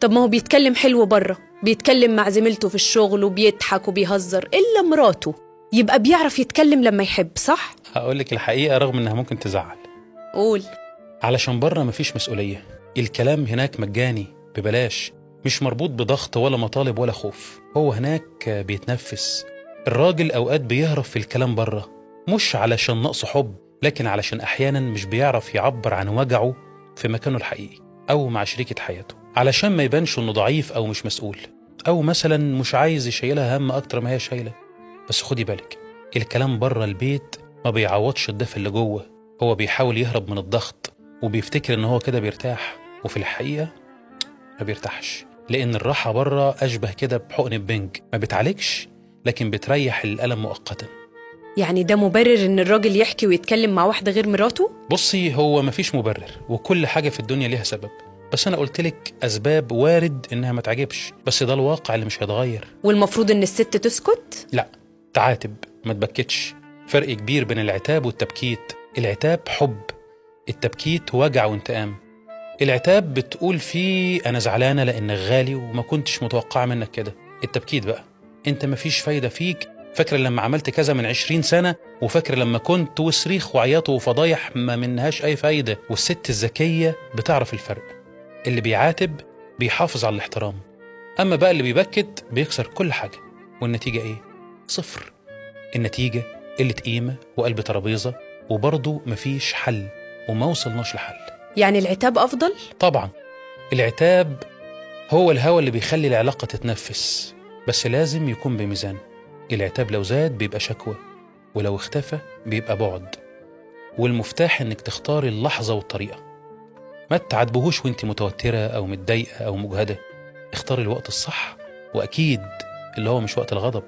طب ما هو بيتكلم حلو بره، بيتكلم مع زميلته في الشغل وبيضحك وبيهزر، إلا مراته يبقى بيعرف يتكلم لما يحب، صح؟ هقولك الحقيقة رغم إنها ممكن تزعل. قول. علشان بره مفيش مسؤولية، الكلام هناك مجاني ببلاش، مش مربوط بضغط ولا مطالب ولا خوف. هو هناك بيتنفس. الراجل أوقات بيهرب في الكلام بره، مش علشان نقص حب، لكن علشان أحيانا مش بيعرف يعبر عن وجعه في مكانه الحقيقي أو مع شريكة حياته، علشان ما يبانش إنه ضعيف أو مش مسؤول، أو مثلا مش عايز يشيلها هم أكتر ما هي شايلة. بس خدي بالك، الكلام بره البيت ما بيعوضش الدفء اللي جوه. هو بيحاول يهرب من الضغط وبيفتكر إن هو كده بيرتاح، وفي الحقيقة ما بيرتاحش، لأن الراحة بره أشبه كده بحقن البنج، ما بتعالجش لكن بتريح الألم مؤقتا. يعني ده مبرر إن الراجل يحكي ويتكلم مع واحدة غير مراته؟ بصي، هو مفيش مبرر، وكل حاجة في الدنيا ليها سبب، بس أنا قلتلك أسباب وارد إنها ما تعجبش، بس ده الواقع اللي مش هيتغير. والمفروض إن الست تسكت؟ لا، تعاتب ما تبكتش. فرق كبير بين العتاب والتبكيت. العتاب حب، التبكيت وجع وانتقام. العتاب بتقول فيه أنا زعلانة لأنك غالي وما كنتش متوقعة منك كده. التبكيت بقى، أنت مفيش فايدة فيك، فاكر لما عملت كذا من 20 سنة، وفاكر لما كنت وصريخ وعياط وفضايح ما منهاش أي فايدة. والست الذكية بتعرف الفرق. اللي بيعاتب بيحافظ على الاحترام، أما بقى اللي بيبكت بيكسر كل حاجة، والنتيجة إيه؟ صفر. النتيجة قلة قيمة وقلب ترابيزة، وبرضه مفيش حل، وما وصلناش لحل. يعني العتاب أفضل؟ طبعا العتاب هو الهوى اللي بيخلي العلاقة تتنفس، بس لازم يكون بميزان. العتاب لو زاد بيبقى شكوى، ولو اختفى بيبقى بعد. والمفتاح انك تختاري اللحظة والطريقة. ما تعاتبوهوش وانت متوترة او متضايقة او مجهدة. اختاري الوقت الصح، واكيد اللي هو مش وقت الغضب.